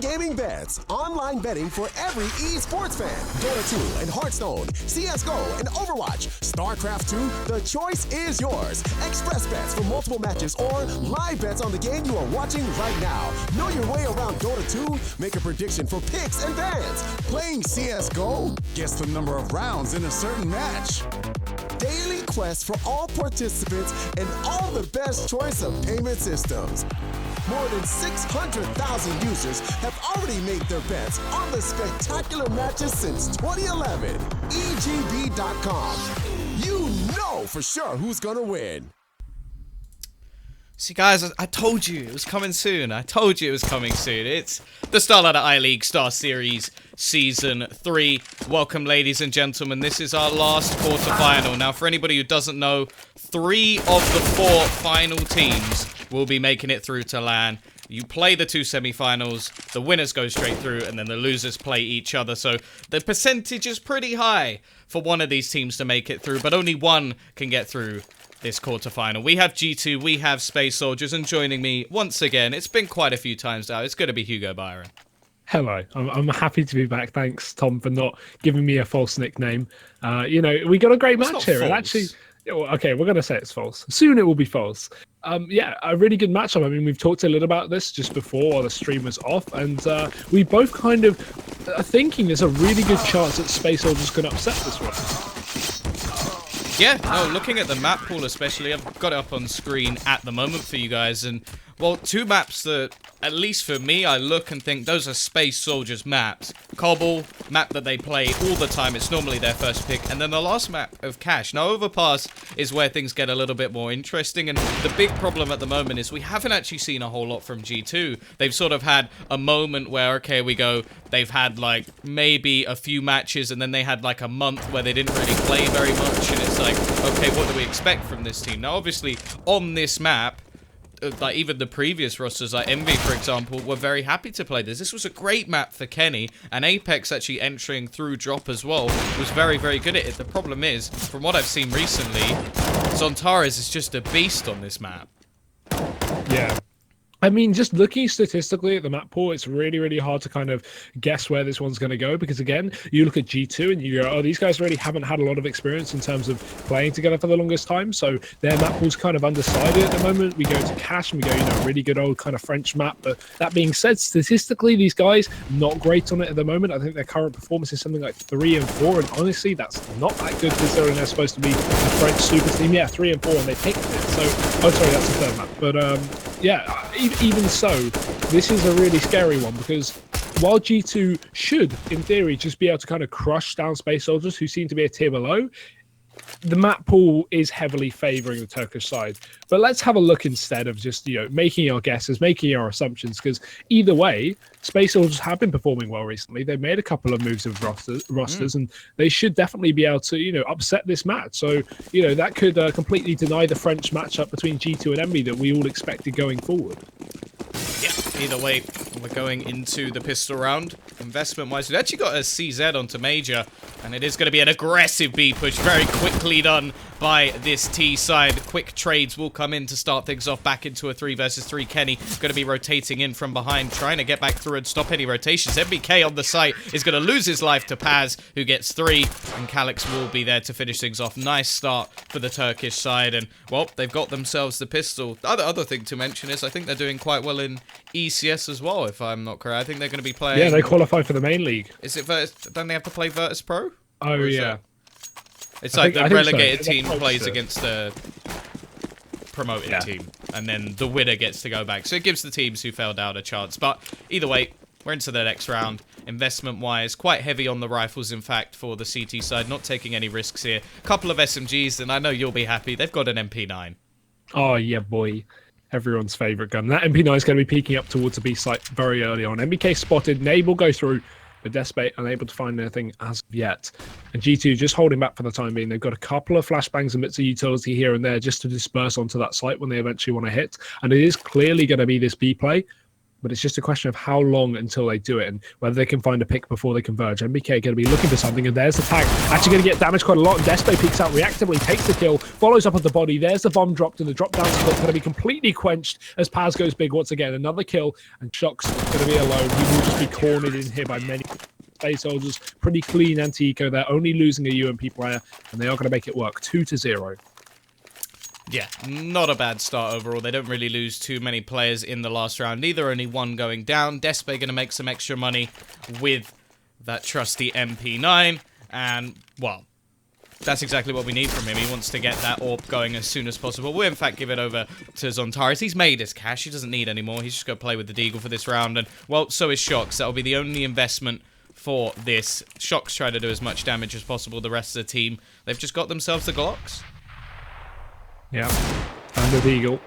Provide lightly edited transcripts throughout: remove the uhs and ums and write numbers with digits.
gaming bets, online betting for every esports fan. Dota 2 and Hearthstone, CSGO and Overwatch, StarCraft 2, the choice is yours. Express bets for multiple matches or live bets on the game you are watching right now. Know your way around Dota 2? Make a prediction for picks and bans. Playing CSGO? Guess the number of rounds in a certain match. Daily quests for all participants and all the best choice of payment systems. More than 600,000 users have already made their bets on the spectacular matches since 2011. EGB.com. You know for sure who's gonna win. See, guys, I told you it was coming soon. I told you it was coming soon. It's the Starladder I-League StarSeries Season 3. Welcome, ladies and gentlemen. This is our last quarterfinal. Now, for anybody who doesn't know, 3 of the 4 final teams will be making it through to LAN. You play the 2 semi-finals, the winners go straight through, and then the losers play each other. So the percentage is pretty high for one of these teams to make it through, but only one can get through this quarterfinal. We have G2, we have Space Soldiers, and joining me once again, it's been quite a few times now, it's going to be Hugo Byron. Hello, I'm happy to be back. Thanks, Tom, for not giving me a false nickname. You know, we got a great match here. And actually, okay, we're going to say it's false. Soon it will be false. Yeah, a really good matchup. I mean, we've talked a little about this just before while the stream was off, and we both kind of are thinking there's a really good chance that Space Soldiers can upset this one. Yeah, no, looking at the map pool especially, I've got it up on screen at the moment for you guys, and, well, 2 maps that, at least for me, I look and think those are Space Soldiers maps. Cobble, map that they play all the time, it's normally their first pick, and then the last map of Cash. Now, Overpass is where things get a little bit more interesting, and the big problem at the moment is we haven't actually seen a whole lot from G2. They've sort of had a moment where, okay, we go, they've had, like, maybe a few matches, and then they had, like, a month where they didn't really play very much, and it's like, okay, what do we expect from this team? Now, obviously, on this map, like even the previous rosters, like Envy, for example, were very happy to play this. This was a great map for Kenny, and Apex actually entering through drop as well was very, very good at it. The problem is, from what I've seen recently, Zontares is just a beast on this map. Yeah. I mean, just looking statistically at the map pool, it's really, really hard to kind of guess where this one's going to go because, again, you look at G2 and you go, oh, these guys really haven't had a lot of experience in terms of playing together for the longest time, so their map pool's kind of undecided at the moment. We go to Cash and we go, you know, really good old kind of French map, but that being said, statistically, these guys, not great on it at the moment. I think their current performance is something like 3 and 4, and honestly, that's not that good considering they're supposed to be a French super team. Yeah, 3 and 4, and they picked it, so, oh, sorry, that's the 3rd map, but, yeah, even so, this is a really scary one because while G2 should, in theory, just be able to kind of crush down Space Soldiers, who seem to be a tier below, the map pool is heavily favouring the Turkish side. But let's have a look instead of just, you know, making our guesses, making our assumptions, because either way, Space Soldiers have been performing well recently. They've made a couple of moves of rosters, and they should definitely be able to, you know, upset this match. So, you know, that could completely deny the French matchup between G2 and Envy that we all expected going forward. Yeah, either way, we're going into the pistol round. Investment-wise, we've actually got a CZ onto Major, and it is going to be an aggressive B push, very quickly done by this T side. Quick trades will come in to start things off back into a 3 versus 3. Kenny going to be rotating in from behind, trying to get back through and stop any rotations. MBK on the site is going to lose his life to Paz, who gets 3, and Calix will be there to finish things off. Nice start for the Turkish side, and, well, they've got themselves the pistol. The other thing to mention is I think they're doing quite well in ECS as well, if I'm not correct. I think they're going to be playing... Yeah, they qualify for the main league. Is it don't they have to play Virtus Pro? Oh, yeah. It's like the relegated team plays against the promoted team, and then the winner gets to go back. So it gives the teams who failed out a chance. But either way, we're into the next round. Investment-wise, quite heavy on the rifles, in fact, for the CT side. Not taking any risks here. Couple of SMGs, and I know you'll be happy. They've got an MP9. Oh, yeah, boy. Everyone's favourite gun. That MP9 is going to be peeking up towards the B site very early on. MBK spotted. Nade will go through, but Despate unable to find anything as of yet. And G2 just holding back for the time being. They've got a couple of flashbangs and bits of utility here and there just to disperse onto that site when they eventually want to hit. And it is clearly going to be this B play. but it's just a question of how long until they do it and whether they can find a pick before they converge. MBK are going to be looking for something, and there's the tag. Actually going to get damaged quite a lot, and Despe peeks out reactively, takes the kill, follows up with the body. There's the bomb dropped, and the drop down split going to be completely quenched as Paz goes big once again. Another kill, and Shock's going to be alone. He will just be cornered in here by many Space Soldiers. Pretty clean anti-eco. They're only losing a UMP player, and they are going to make it work. 2-0. Yeah, not a bad start overall. They don't really lose too many players in the last round either, only one going down. Despe going to make some extra money with that trusty MP9, and, well, that's exactly what we need from him. He wants to get that AWP going as soon as possible. We'll, in fact, give it over to Zontaris. He's made his cash. He doesn't need any more. He's just going to play with the Deagle for this round, and, well, so is Shox. That'll be the only investment for this. Shox try to do as much damage as possible. The rest of the team, they've just got themselves the Glocks. Yeah, and the Deagle.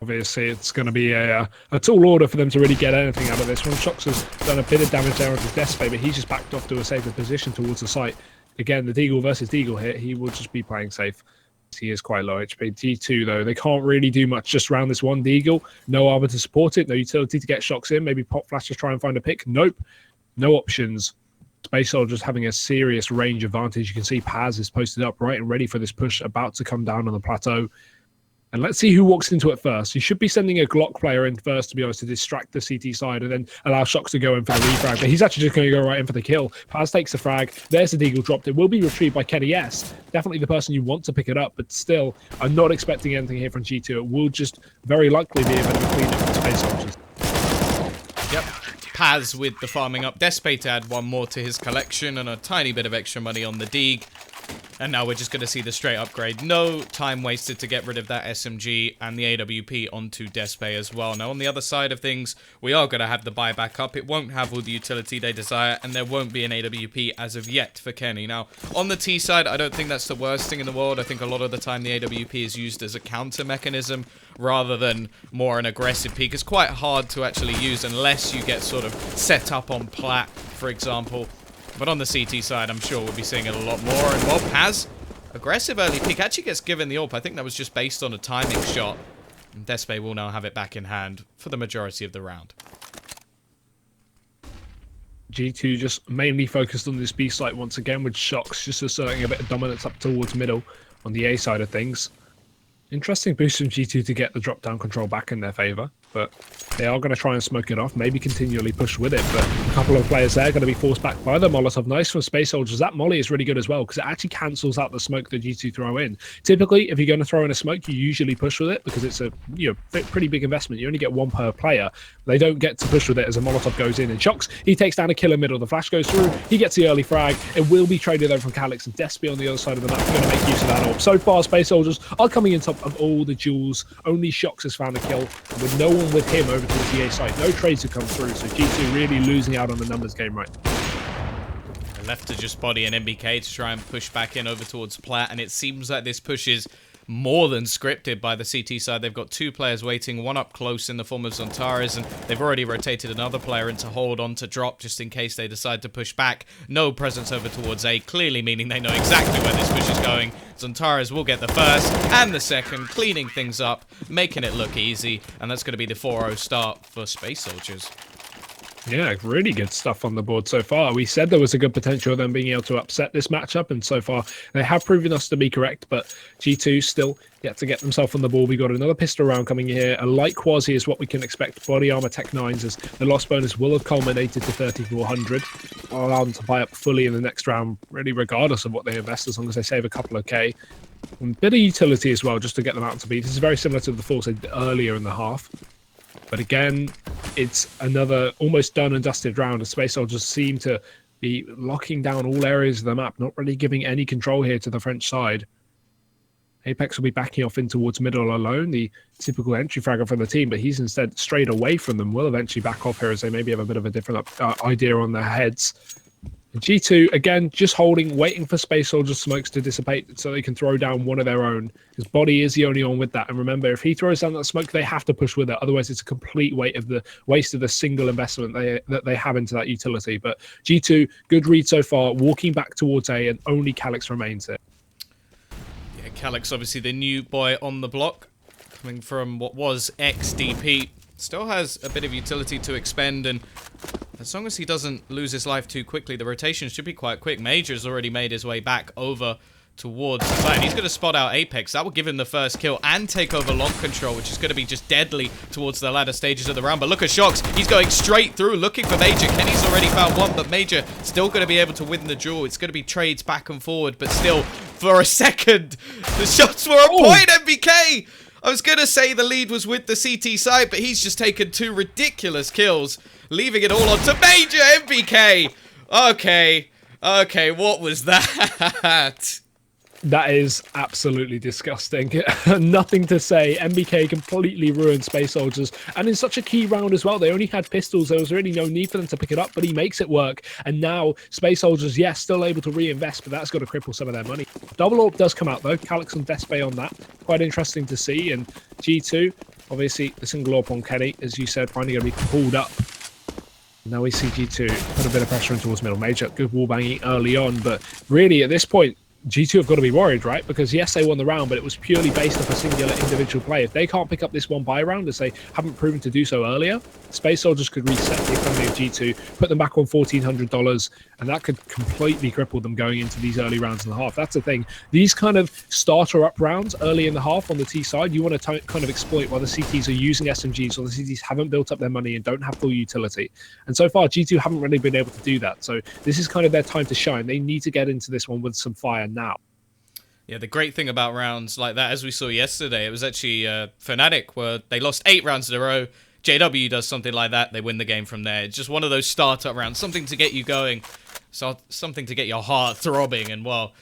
Obviously, it's going to be a tall order for them to really get anything out of this one. Shox has done a bit of damage there onto Despe, but he's just backed off to a safer position towards the site. Again, the Deagle versus Deagle here, he will just be playing safe. He is quite low HP. G2, though, they can't really do much just around this one Deagle. No armor to support it, no utility to get Shox in. Maybe Pop Flash to try and find a pick. Nope, no options. Space Soldiers having a serious range advantage. You can see Paz is posted up right and ready for this push, about to come down on the plateau. And let's see who walks into it first. He should be sending a Glock player in first, to be honest, to distract the CT side and then allow Shox to go in for the refrag. But he's actually just going to go right in for the kill. Paz takes the frag. There's the Deagle dropped. It will be retrieved by Kenny S. Definitely the person you want to pick it up, but still, I'm not expecting anything here from G2. It will just very likely be a bit of a cleanup for Space Soldiers. Yep. Paz with the farming up. Despe to add one more to his collection and a tiny bit of extra money on the Deag. And now we're just going to see the straight upgrade. No time wasted to get rid of that SMG and the AWP onto Despe as well. Now, on the other side of things, we are going to have the buyback up. It won't have all the utility they desire, and there won't be an AWP as of yet for Kenny. Now, on the T side, I don't think that's the worst thing in the world. I think a lot of the time the AWP is used as a counter mechanism rather than more an aggressive peak. It's quite hard to actually use unless you get sort of set up on plat, for example. But on the CT side, I'm sure we'll be seeing it a lot more. And, well, Paz, aggressive early peek, actually gets given the AWP. I think that was just based on a timing shot. And Despe will now have it back in hand for the majority of the round. G2 just mainly focused on this B site once again, with Shox just asserting a bit of dominance up towards middle on the A side of things. Interesting boost from G2 to get the drop-down control back in their favour, but they are going to try and smoke it off, maybe continually push with it, but a couple of players there are going to be forced back by the Molotov. Nice from Space Soldiers. That molly is really good as well, because it actually cancels out the smoke that G2 throw in. Typically, if you're going to throw in a smoke, you usually push with it, because it's a pretty big investment. You only get one per player. They don't get to push with it as a Molotov goes in. And Shox, he takes down a killer middle. The flash goes through. He gets the early frag. It will be traded over from Calix, and Despe on the other side of the map are going to make use of that AWP. So far, Space Soldiers are coming in top of all the duels. Only Shox has found a kill, and with no one with him over towards the A side, no trades have come through, so G2 really losing out on the numbers game right now. Left to just body an MBK to try and push back in over towards Plat, and it seems like this push is more than scripted by the CT side. They've got two players waiting, one up close in the form of Zontaris, and they've already rotated another player into hold on to drop just in case they decide to push back. No presence over towards A, clearly meaning they know exactly where this push is going. Zontaris will get the first and the second, cleaning things up, making it look easy, and that's going to be the 4-0 start for Space Soldiers. Yeah, really good stuff on the board so far. We said there was a good potential of them being able to upset this matchup, and so far they have proven us to be correct, but G2 still yet to get themselves on the ball. We got another pistol round coming here. A light quasi is what we can expect. Body armor tech 9s, as the loss bonus will have culminated to 3,400. I'll allow them to buy up fully in the next round, really regardless of what they invest, as long as they save a couple of K. A bit of utility as well, just to get them out to beat. This is very similar to the force earlier in the half. But again, it's another almost done and dusted round. The Space Soldiers seem to be locking down all areas of the map, not really giving any control here to the French side. Apex will be backing off in towards middle alone, the typical entry fragger for the team, but he's instead strayed away from them. Will eventually back off here as they maybe have a bit of a different idea on their heads. G2, again, just holding, waiting for Space Soldiers' smokes to dissipate so they can throw down one of their own. His body is the only one with that. And remember, if he throws down that smoke, they have to push with it. Otherwise, it's a complete waste of the single investment that they have into that utility. But G2, good read so far, walking back towards A, and only Calix remains here. Yeah, Calix, obviously the new boy on the block, coming from what was XDP. Still has a bit of utility to expend, and as long as he doesn't lose his life too quickly, the rotation should be quite quick. Major's already made his way back over towards the side. He's going to spot out Apex. That will give him the first kill and take over long control, which is going to be just deadly towards the latter stages of the round. But look at Shox. He's going straight through, looking for Major. Kenny's already found one, but Major still going to be able to win the duel. It's going to be trades back and forward, but still, for a second, the shots were on point, MBK! I was going to say the lead was with the CT side, but he's just taken 2 ridiculous kills, leaving it all on to Major MBK. Okay, what was that? That is absolutely disgusting. Nothing to say. MBK completely ruined Space Soldiers. And in such a key round as well, they only had pistols. There was really no need for them to pick it up, but he makes it work. And now Space Soldiers, yes, still able to reinvest, but that's got to cripple some of their money. Double AWP does come out though. Calyx and Despair on that. Quite interesting to see. And G2, obviously the single AWP on Kenny, as you said, finally going to be pulled up. Now we see G2 put a bit of pressure in towards middle. Major, good wall banging early on, but really at this point, G2 have got to be worried, right? Because yes, they won the round, but it was purely based off a singular individual play. If they can't pick up this one buy round, as they haven't proven to do so earlier, Space Soldiers could reset the economy of G2, put them back on $1,400, and that could completely cripple them going into these early rounds in the half. That's the thing. These kind of starter up rounds early in the half on the T side, you want to kind of exploit while the CTs are using SMGs, or the CTs haven't built up their money and don't have full utility. And so far, G2 haven't really been able to do that. So this is kind of their time to shine. They need to get into this one with some fire now. Yeah, the great thing about rounds like that, as we saw yesterday, it was actually Fnatic, where they lost 8 rounds in a row. JW does something like that, they win the game from there. It's just one of those startup rounds, something to get you going, so something to get your heart throbbing, and well,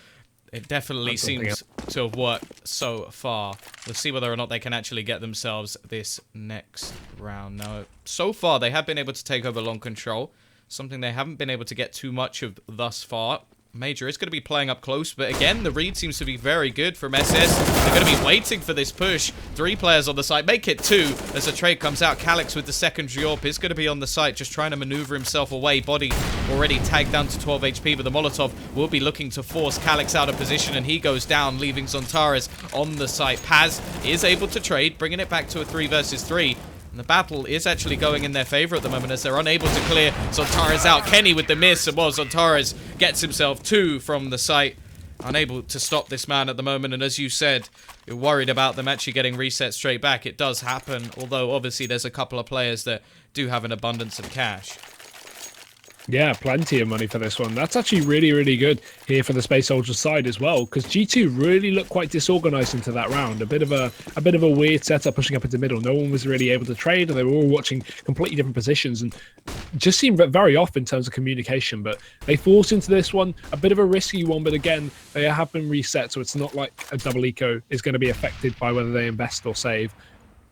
it definitely seems to have worked so far. We'll see whether or not they can actually get themselves this next round. Now, so far, they have been able to take over long control, something they haven't been able to get too much of thus far. Major is going to be playing up close, but again, the read seems to be very good from SS. They're going to be waiting for this push. 3 players on the site, make it 2 as the trade comes out. Calyx with the secondary AWP is going to be on the site, just trying to maneuver himself away. Body already tagged down to 12 HP, but the Molotov will be looking to force Calyx out of position, and he goes down, leaving Zontares on the site. Paz is able to trade, bringing it back to a 3 versus 3. And the battle is actually going in their favor at the moment as they're unable to clear Zontares out. Kenny with the miss, and well, Zontares gets himself 2 from the site. Unable to stop this man at the moment, and as you said, you're worried about them actually getting reset straight back. It does happen, although obviously there's a couple of players that do have an abundance of cash. Yeah, plenty of money for this one. That's actually really, really good here for the Space Soldiers side as well, because G2 really looked quite disorganized into that round. A bit of a weird setup pushing up into middle. No one was really able to trade, and they were all watching completely different positions, and just seemed very off in terms of communication. But they forced into this one, a bit of a risky one, but again, they have been reset, so it's not like a double eco is going to be affected by whether they invest or save.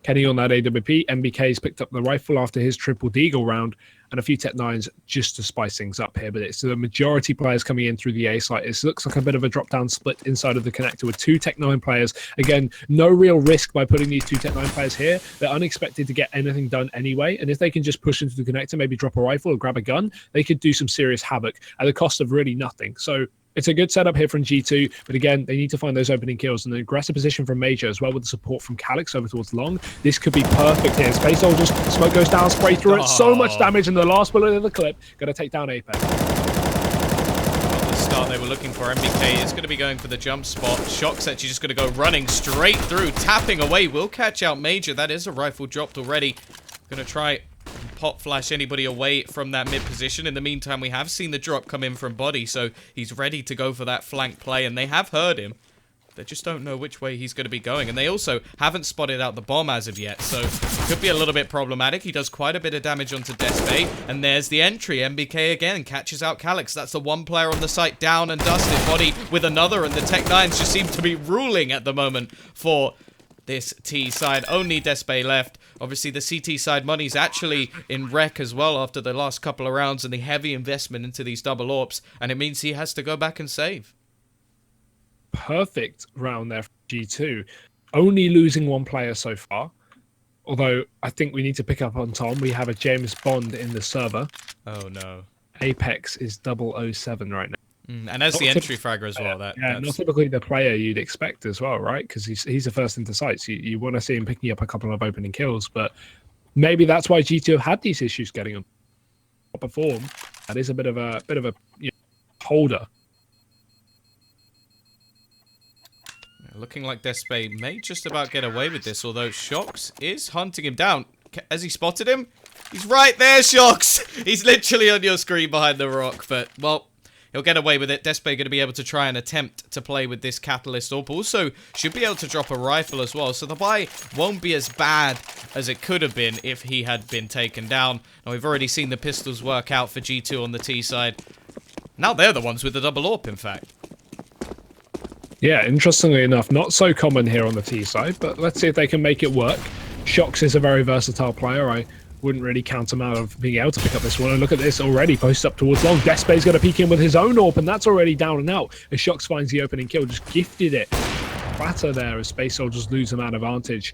Kenny on that AWP. MBK's picked up the rifle after his triple deagle round, and a few Tech 9s just to spice things up here. But it's the majority players coming in through the A site. It looks like a bit of a drop-down split inside of the connector with 2 Tech 9 players. Again, no real risk by putting these 2 Tech 9 players here. They're unexpected to get anything done anyway. And if they can just push into the connector, maybe drop a rifle or grab a gun, they could do some serious havoc at the cost of really nothing. So it's a good setup here from G2, but again, they need to find those opening kills, and an aggressive position from Major as well with the support from Calyx over towards long. This could be perfect here. Space Soldiers, smoke goes down, spray through it. So much damage in the last bullet of the clip. Going to take down Apex. At the start they were looking for, MBK is going to be going for the jump spot. Shock's actually just going to go running straight through, tapping away. Will catch out Major. That is a rifle dropped already. Going to try pop flash anybody away from that mid position. In the meantime, we have seen the drop come in from Body, so he's ready to go for that flank play, and they have heard him. They just don't know which way he's going to be going, and they also haven't spotted out the bomb as of yet, so it could be a little bit problematic. He does quite a bit of damage onto Despair, and there's the entry. MBK again catches out Calyx. That's the 1 player on the site down and dusted. Body with another, and the Tech 9s just seem to be ruling at the moment for this T side. Only Despair left. Obviously, the CT side money's actually in wreck as well after the last couple of rounds and the heavy investment into these double AWPs, and it means he has to go back and save. Perfect round there for G2. Only losing 1 player so far. Although, I think we need to pick up on Tom. We have a James Bond in the server. Oh, no. Apex is 007 right now. And as the entry fragger as well. Not typically the player you'd expect as well, right? Because he's the first into sights. You want to see him picking up a couple of opening kills, but maybe that's why G2 have had these issues getting on proper form. That is a bit of a holder. Looking like Despe may just about get away with this, although Shox is hunting him down. Has he spotted him? He's right there, Shox! He's literally on your screen behind the rock, but, well, he'll get away with it. Despe going to be able to try and attempt to play with this Catalyst AWP. Also, should be able to drop a rifle as well, so the buy won't be as bad as it could have been if he had been taken down. Now, we've already seen the pistols work out for G2 on the T side. Now they're the ones with the double AWP, in fact. Yeah, interestingly enough, not so common here on the T side, but let's see if they can make it work. Shox is a very versatile player. I wouldn't really count him out of being able to pick up this one. And look at this already, post up towards long. Despe's going to peek in with his own AWP, and that's already down and out. As Shox finds the opening kill, just gifted it. Batter there as Space Soldiers lose the man advantage.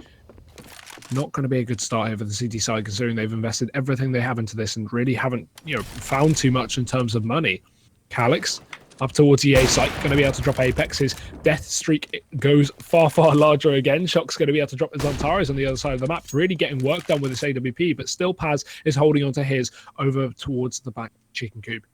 Not going to be a good start here for the CT side, considering they've invested everything they have into this and really haven't, found too much in terms of money. Calyx up towards the A site, going to be able to drop Apex's death streak goes far, far larger again. Shock's going to be able to drop his Antares on the other side of the map, really getting work done with this AWP, but still Paz is holding on to his over towards the back chicken coop.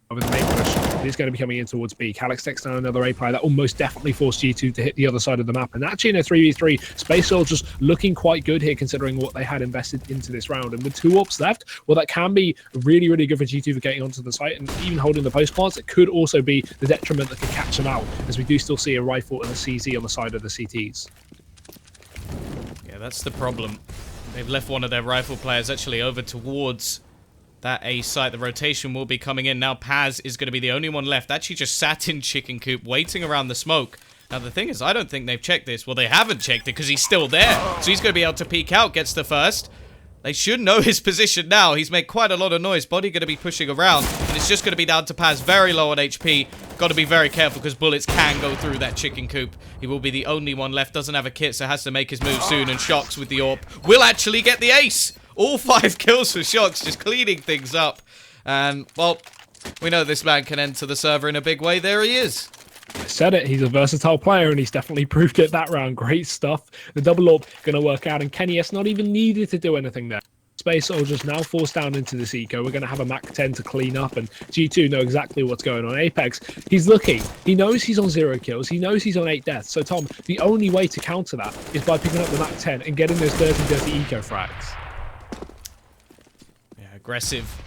Over the main push, he's going to be coming in towards B. Calyx takes down another A player. That will most definitely force G2 to hit the other side of the map. And actually in a 3v3, Space Soldiers looking quite good here considering what they had invested into this round. And with 2 AWPs left, well, that can be really, really good for G2 for getting onto the site and even holding the post plants. It could also be the detriment that could catch them out, as we do still see a rifle and a CZ on the side of the CTs. Yeah, that's the problem. They've left one of their rifle players actually over towards that A site. The rotation will be coming in. Now Paz is going to be the only one left. Actually just sat in chicken coop waiting around the smoke. Now the thing is, I don't think they've checked this. Well, they haven't checked it because he's still there. So he's going to be able to peek out, gets the first. They should know his position now. He's made quite a lot of noise. Body going to be pushing around. And it's just going to be down to Paz. Very low on HP. Got to be very careful because bullets can go through that chicken coop. He will be the only one left. Doesn't have a kit, so has to make his move soon. And Shox with the AWP will actually get the ace. All 5 kills for Shox, just cleaning things up. And, well, we know this man can enter the server in a big way. There he is. I said it, he's a versatile player, and he's definitely proved it that round. Great stuff. The double AWP going to work out, and Kenny S not even needed to do anything there. Space Soldiers now forced down into this eco. We're going to have a Mac 10 to clean up, and G2 know exactly what's going on. Apex, he's looking. He knows he's on 0 kills. He knows he's on 8 deaths. So, Tom, the only way to counter that is by picking up the Mac 10 and getting those dirty eco frags. Aggressive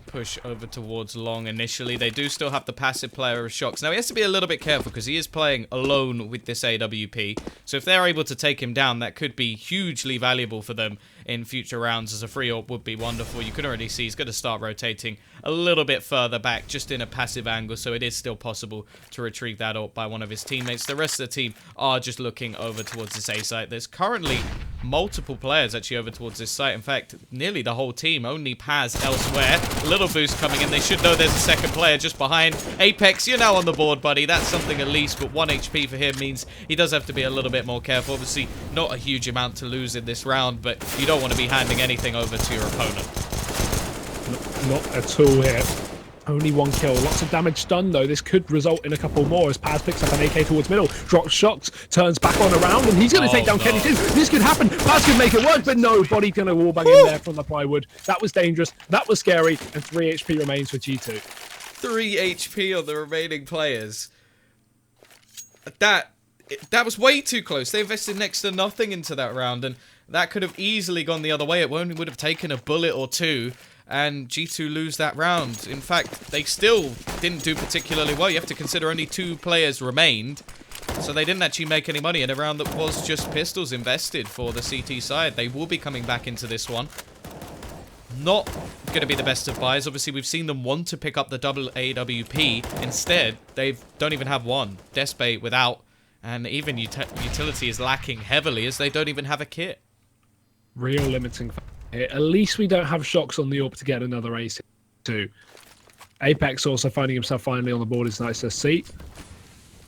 push over towards long initially. They do still have the passive player of Shox. Now, he has to be a little bit careful because he is playing alone with this AWP. So if they're able to take him down, that could be hugely valuable for them in future rounds, as a free AWP would be wonderful. You can already see he's going to start rotating a little bit further back, just in a passive angle, so it is still possible to retrieve that AWP by one of his teammates. The rest of the team are just looking over towards this A site. There's currently multiple players actually over towards this site. In fact, nearly the whole team. Only Paz elsewhere. Little boost coming in. They should know there's a second player just behind. Apex, you're now on the board, buddy. That's something at least, but 1 HP for him means he does have to be a little bit more careful. Obviously, not a huge amount to lose in this round, but you don't want to be handing anything over to your opponent. Not at all here. Only 1 kill. Lots of damage done, though. This could result in a couple more as Paz picks up an AK towards middle. Drops Shox, turns back on around, and he's going to take down Kenny too. This could happen. Paz could make it work, but no. Body's going to wallbang in there from the plywood. That was dangerous. That was scary. And 3 HP remains for G2. 3 HP on the remaining players. That was way too close. They invested next to nothing into that round, and that could have easily gone the other way. It only would have taken a bullet or 2. And G2 lose that round. In fact, they still didn't do particularly well. You have to consider only 2 players remained. So they didn't actually make any money in a round that was just pistols invested for the CT side. They will be coming back into this one. Not going to be the best of buys. Obviously, we've seen them want to pick up the double AWP. Instead, they don't even have one. Despe without. And even utility is lacking heavily as they don't even have a kit. Real limiting factor. At least we don't have Shox on the AWP to get another ace too. Apex also finding himself finally on the board is nice to see.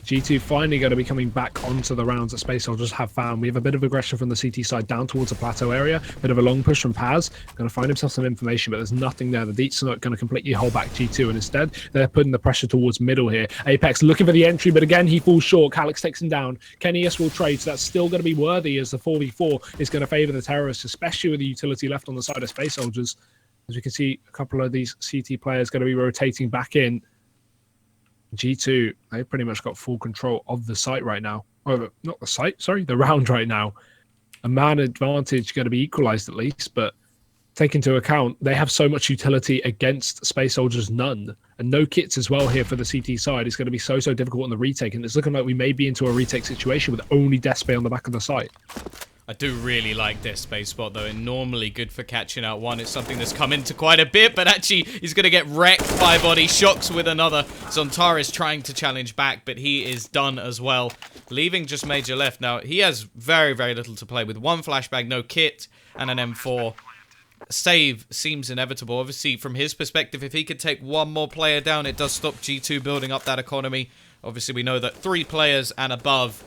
G2 finally going to be coming back onto the rounds that Space Soldiers have found. We have a bit of aggression from the CT side down towards the plateau area. Bit of a long push from Paz. Going to find himself some information, but there's nothing there. The Deets are not going to completely hold back G2, and instead they're putting the pressure towards middle here. Apex looking for the entry, but again he falls short. Calix takes him down. Kennyus will trade, so that's still going to be worthy as the 4v4 is going to favour the terrorists, especially with the utility left on the side of Space Soldiers. As we can see, a couple of these CT players going to be rotating back in. G2, they've pretty much got full control of the site right now. Oh, not the site, sorry, the round right now. A man advantage going to be equalized at least, but take into account they have so much utility against Space Soldiers, none. And no kits as well here for the CT side. It's going to be so difficult on the retake, and it's looking like we may be into a retake situation with only Despe on the back of the site. I do really like this space spot, though, and normally good for catching out one. It's something that's come into quite a bit, but actually he's going to get wrecked by body. Shocks with another. Zontaris trying to challenge back, but he is done as well, leaving just Major left. Now, he has very little to play with. One flashbang, no kit, and an M4. Save seems inevitable. Obviously, from his perspective, if he could take one more player down, it does stop G2 building up that economy. Obviously, we know that 3 players and above,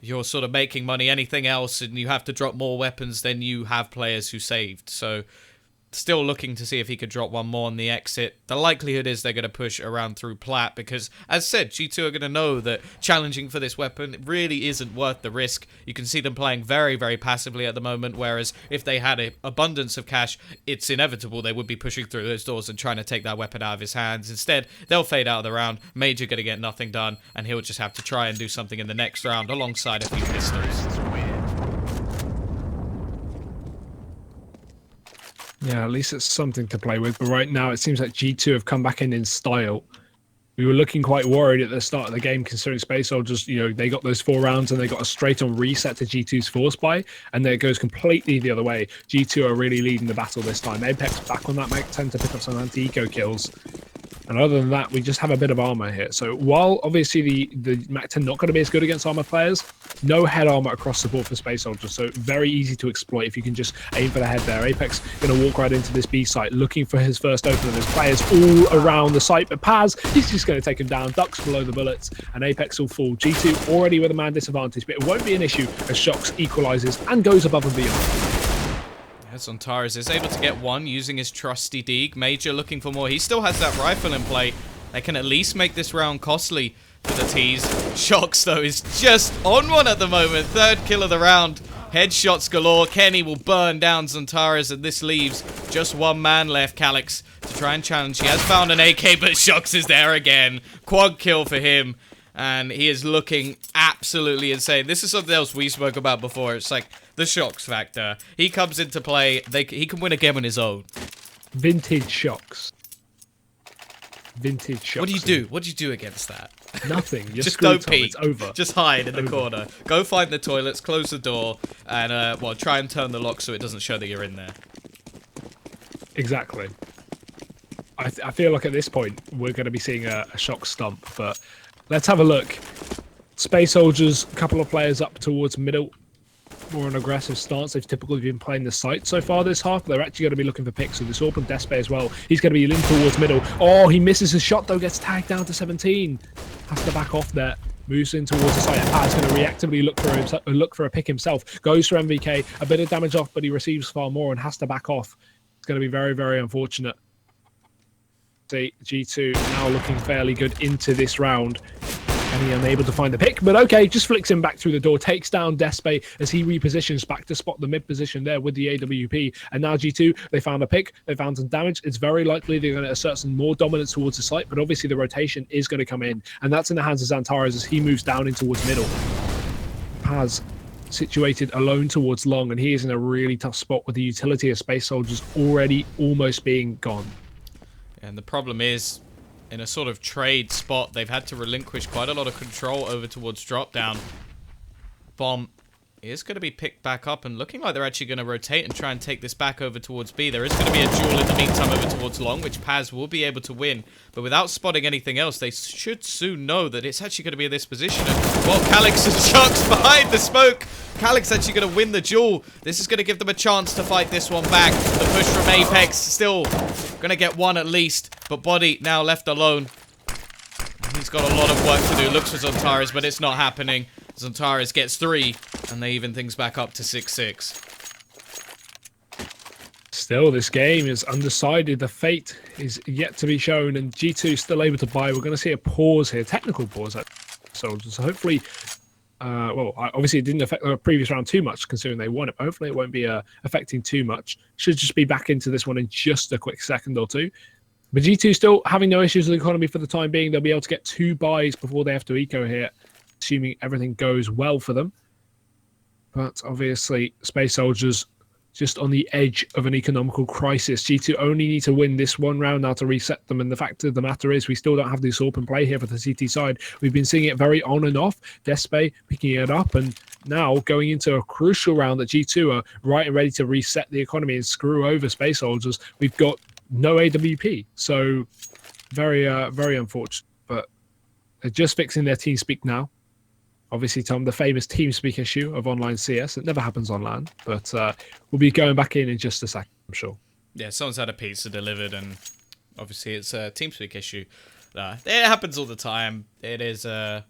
you're sort of making money. Anything else, and you have to drop more weapons, then you have players who saved. So, still looking to see if he could drop one more on the exit. The likelihood is they're going to push around through Plat because, as said, G2 are going to know that challenging for this weapon really isn't worth the risk. You can see them playing very passively at the moment, whereas if they had an abundance of cash, it's inevitable they would be pushing through those doors and trying to take that weapon out of his hands. Instead, they'll fade out of the round. Major going to get nothing done, and he'll just have to try and do something in the next round alongside a few pistols. Yeah, at least it's something to play with. But right now, it seems like G2 have come back in style. We were looking quite worried at the start of the game, considering Space Soldiers, they got those 4 rounds and they got a straight-on reset to G2's force buy, and then it goes completely the other way. G2 are really leading the battle this time. Apex back on that Mac 10 to pick up some anti-eco kills. And other than that, we just have a bit of armor here. So while obviously the Mac 10 not going to be as good against armor players, no head armor across the board for Space Soldiers. So very easy to exploit if you can just aim for the head there. Apex going to walk right into this B site, looking for his first opener. There's players all around the site, but Paz, he's just going to take him down, ducks below the bullets, and Apex will fall. G2 already with a man disadvantage, but it won't be an issue as Shocks equalizes and goes above and beyond. Zontaris is able to get one using his trusty Deeg. Major looking for more. He still has that rifle in play. They can at least make this round costly for the T's. Shocks, though, is just on one at the moment. 3rd kill of the round. Headshots galore. Kenny will burn down Zontaris, and this leaves just one man left, Calix, to try and challenge. He has found an AK, but Shocks is there again. Quad kill for him. And he is looking absolutely insane. This is something else we spoke about before. It's like the Shocks factor. He comes into play. He can win a game on his own. Vintage Shocks. Vintage Shocks. What do you do? What do you do against that? Nothing. Just don't peek. It's over. Just hide in the corner. Go find the toilets, close the door, and try and turn the lock so it doesn't show that you're in there. Exactly. I feel like at this point we're going to be seeing a shock stump, but let's have a look. Space Soldiers, a couple of players up towards middle, more an aggressive stance. They've typically been playing the site so far this half. They're actually going to be looking for picks. So this open Despe as well. He's going to be leaning towards middle. Oh, he misses his shot though. Gets tagged down to 17. Has to back off there. Moves in towards the site. Pat's going to reactively look for a pick himself. Goes for MVK. A bit of damage off, but he receives far more and has to back off. It's going to be very unfortunate. See, G2 now looking fairly good into this round. And he unable to find the pick, but okay, just flicks him back through the door, takes down Despe as he repositions back to spot the mid position there with the AWP. And now G2, they found a pick, they found some damage. It's very likely they're going to assert some more dominance towards the site, but obviously the rotation is going to come in. And that's in the hands of Zantares as he moves down in towards middle. Paz situated alone towards long, and he is in a really tough spot with the utility of Space Soldiers already almost being gone. And the problem is, in a sort of trade spot, they've had to relinquish quite a lot of control over towards drop down. Bomb is going to be picked back up, and looking like they're actually going to rotate and try and take this back over towards B. There is going to be a duel in the meantime over towards long, which Paz will be able to win. But without spotting anything else, they should soon know that it's actually going to be in this position. And, well, Calix and Chucks behind the smoke. Calix actually going to win the duel. This is going to give them a chance to fight this one back. The push from Apex still going to get one at least, but Body now left alone. He's got a lot of work to do. Looks for Zontares, but it's not happening. Zontares gets 3, and they even things back up to 6-6. Still, this game is undecided. The fate is yet to be shown, and G2 still able to buy. We're going to see a pause here, technical pause. So hopefully, well, obviously it didn't affect the previous round too much, considering they won it. But hopefully, it won't be affecting too much. Should just be back into this one in just a quick second or two. But G2 still having no issues with the economy for the time being. They'll be able to get 2 buys before they have to eco here, assuming everything goes well for them. But obviously, Space Soldiers just on the edge of an economical crisis. G2 only need to win this one round now to reset them. And the fact of the matter is, we still don't have the AWP in play here for the CT side. We've been seeing it very on and off. Despe picking it up, and now going into a crucial round that G2 are right and ready to reset the economy and screw over Space Soldiers. We've got no AWP, so very unfortunate. But they're just fixing their TeamSpeak now. Obviously, Tom, the famous TeamSpeak issue of online CS. It never happens on LAN, but we'll be going back in just a second, I'm sure. Yeah, someone's had a pizza delivered, and obviously it's a TeamSpeak issue. It happens all the time. It is a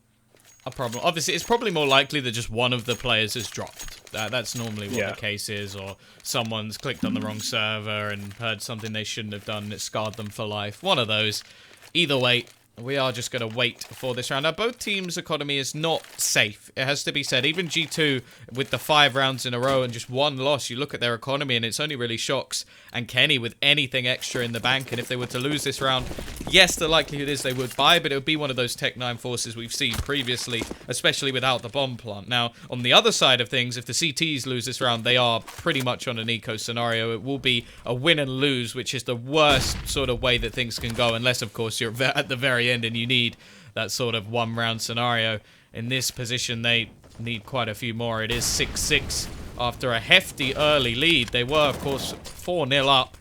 problem. Obviously, it's probably more likely that just one of the players has dropped. That's normally what the case is, or someone's clicked on the wrong server and heard something they shouldn't have done, and it scarred them for life. One of those. Either way, we are just going to wait for this round. Now, both teams' economy is not safe. It has to be said. Even G2, with the 5 rounds in a row and just 1 loss, you look at their economy and it's only really Shox and Kenny with anything extra in the bank. And if they were to lose this round, yes, the likelihood is they would buy, but it would be one of those Tech-9 forces we've seen previously, especially without the bomb plant. Now, on the other side of things, if the CTs lose this round, they are pretty much on an eco scenario. It will be a win and lose, which is the worst sort of way that things can go, unless, of course, you're at the very end and you need that sort of 1-round scenario. In this position, they need quite a few more. It is 6-6 after a hefty early lead. They were, of course, 4-0 up.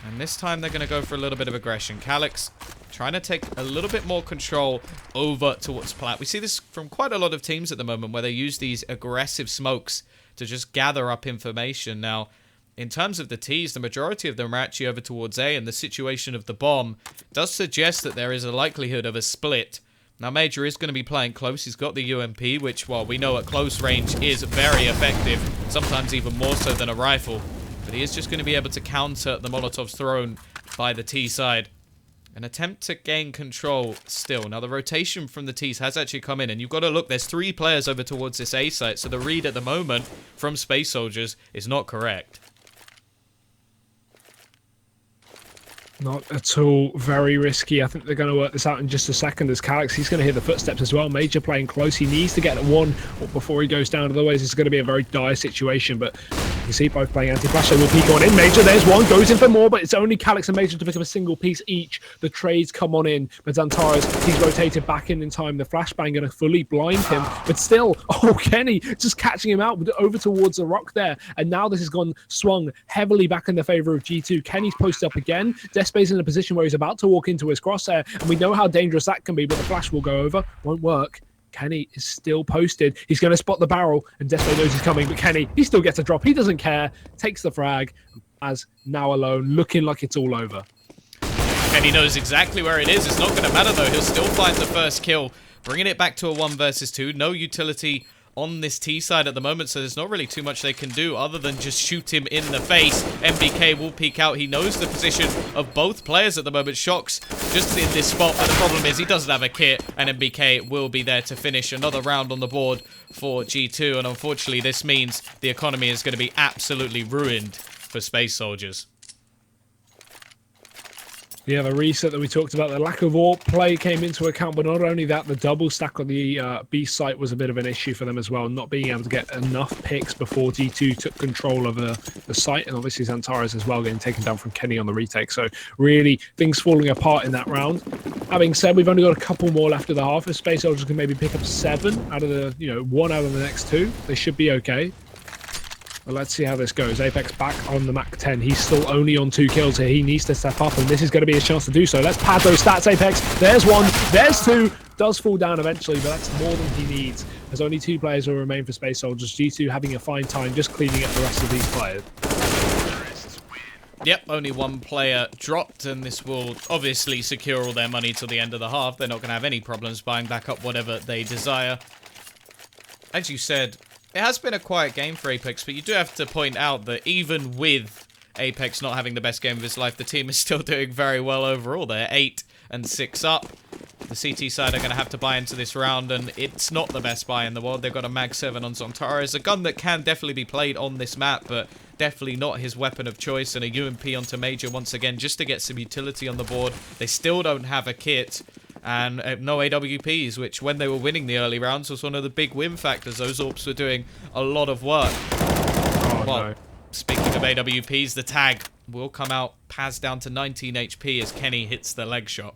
And this time they're going to go for a little bit of aggression. Calyx trying to take a little bit more control over towards Plat. We see this from quite a lot of teams at the moment, where they use these aggressive smokes to just gather up information. Now, in terms of the T's, the majority of them are actually over towards A, and the situation of the bomb does suggest that there is a likelihood of a split. Now, Major is going to be playing close. He's got the UMP, which, well, we know at close range is very effective, sometimes even more so than a rifle. But he is just going to be able to counter the Molotovs thrown by the T side. An attempt to gain control still. Now, the rotation from the T's has actually come in, and you've got to look, there's 3 players over towards this A site, so the read at the moment from Space Soldiers is not correct. Not at all. Very risky. I think they're going to work this out in just a second as Calyx, he's going to hear the footsteps as well. Major playing close. He needs to get 1 before he goes down. Otherwise, it's going to be a very dire situation. But you can see both playing anti-flash. So we'll peek on in. Major, there's 1. Goes in for more, but it's only Calyx and Major to pick up a single piece each. The trades come on in. But Zantares, he's rotated back in time. The flashbang going to fully blind him. But still, oh, Kenny just catching him out over towards the rock there. And now this has swung heavily back in the favor of G2. Kenny's posted up again. Despe's in a position where he's about to walk into his crosshair, and we know how dangerous that can be, but the flash will go over. Won't work. Kenny is still posted. He's going to spot the barrel, and Despe knows he's coming, but Kenny, he still gets a drop. He doesn't care. Takes the frag, as now alone, looking like it's all over. Kenny knows exactly where it is. It's not going to matter, though. He'll still find the first kill, bringing it back to a 1 versus 2. No utility on this T side at the moment, so there's not really too much they can do other than just shoot him in the face. MBK will peek out. He knows the position of both players at the moment. Shox just in this spot, but the problem is he doesn't have a kit, and MBK will be there to finish another round on the board for G2, and unfortunately this means the economy is going to be absolutely ruined for Space Soldiers. Yeah, the reset that we talked about, the lack of AWP play came into account, but not only that, the double stack on the B site was a bit of an issue for them as well, not being able to get enough picks before G2 took control of the site, and obviously Zantares as well getting taken down from Kenny on the retake. So really, things falling apart in that round. Having said, we've only got a couple more left of the half. If Space Soldiers can maybe pick up 7 out of the, 1 out of the next 2, they should be okay. Well, let's see how this goes. Apex back on the Mac 10. He's still only on 2 kills here. He needs to step up, and this is going to be his chance to do so. Let's pad those stats, Apex. There's 1. There's 2. Does fall down eventually, but that's more than he needs. There's only 2 players who remain for Space Soldiers. G2 having a fine time just cleaning up the rest of these players. Yep, only one player dropped, and this will obviously secure all their money till the end of the half. They're not going to have any problems buying back up whatever they desire. As you said, it has been a quiet game for Apex, but you do have to point out that even with Apex not having the best game of his life, the team is still doing very well overall. They're 8 and 6 up. The CT side are going to have to buy into this round, and it's not the best buy in the world. They've got a Mag 7 on Zontares, a gun that can definitely be played on this map, but definitely not his weapon of choice, and a UMP onto Major once again just to get some utility on the board. They still don't have a kit, and no AWPs, which when they were winning the early rounds was one of the big win factors. Those AWPs were doing a lot of work. Oh, well, no. Speaking of AWPs, the tag will come out. Paz down to 19 HP as Kenny hits the leg shot.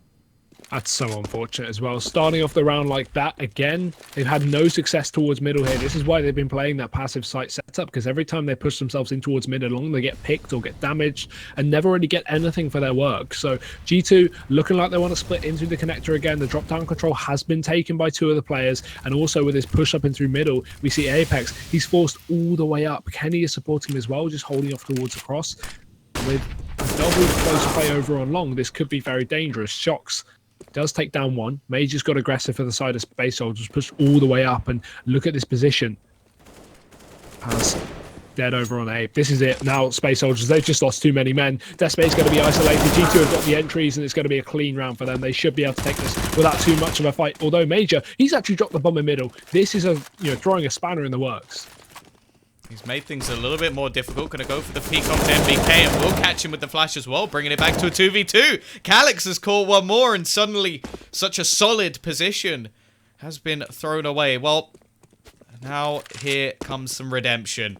That's so unfortunate as well. Starting off the round like that, again, they've had no success towards middle here. This is why they've been playing that passive site setup, because every time they push themselves in towards mid and long, they get picked or get damaged and never really get anything for their work. So G2 looking like they want to split into the connector again. The drop-down control has been taken by 2 of the players, and also with his push up in through middle, we see Apex. He's forced all the way up. Kenny is supporting him as well, just holding off towards the cross. With a double close play over on long, this could be very dangerous. Shocks does take down one. Major's got aggressive for the side of Space Soldiers, pushed all the way up, and look at this position. Has dead over on A. This is it. Now Space Soldiers, they've just lost too many men. Despair's going to be isolated. G2 have got the entries, and it's going to be a clean round for them. They should be able to take this without too much of a fight. Although Major, he's actually dropped the bomb in middle. This is throwing a spanner in the works. He's made things a little bit more difficult. Going to go for the peek off to MBK, and will catch him with the flash as well, bringing it back to a 2v2. Calyx has caught one more, and suddenly such a solid position has been thrown away. Well, now here comes some redemption.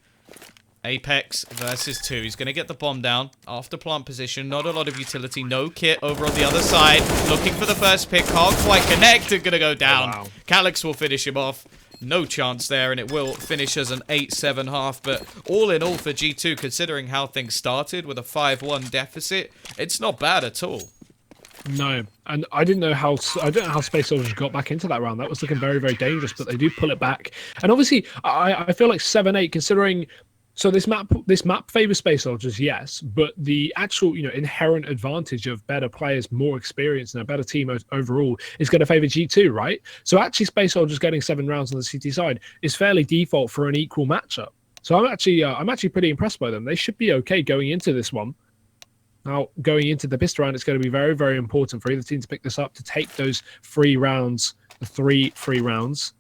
Apex versus 2. He's going to get the bomb down after plant position. Not a lot of utility. No kit over on the other side. Looking for the first pick. Can't quite connect. Going to go down. Oh, wow. Calyx will finish him off. No chance there, and it will finish as an 8-7 half. But all in all for G2, considering how things started with a 5-1 deficit, it's not bad at all. No, and I don't know how Space Soldiers got back into that round. That was looking very, very dangerous, but they do pull it back. And obviously, I feel like 7-8, considering. So this map favors Space Soldiers, yes, but the actual inherent advantage of better players, more experience, and a better team overall is going to favor G2, right? So actually, Space Soldiers getting 7 rounds on the CT side is fairly default for an equal matchup. So I'm actually pretty impressed by them. They should be okay going into this one. Now, going into the pistol round, it's going to be very, very important for either team to pick this up, to take those 3 rounds, the 3 free rounds.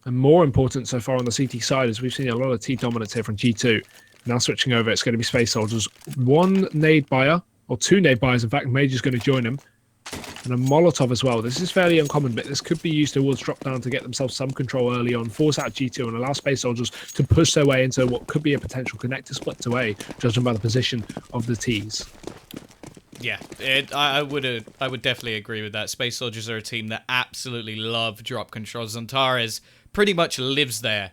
And more important so far on the CT side, as we've seen a lot of T dominance here from G2. Now switching over, it's going to be Space Soldiers. 1 nade buyer, or 2 nade buyers. In fact, Major's going to join him. And a Molotov as well. This is fairly uncommon, but this could be used towards drop down to get themselves some control early on, force out G2 and allow Space Soldiers to push their way into what could be a potential connector split to A, judging by the position of the Ts. Yeah, I would definitely agree with that. Space Soldiers are a team that absolutely love drop control. Zontares pretty much lives there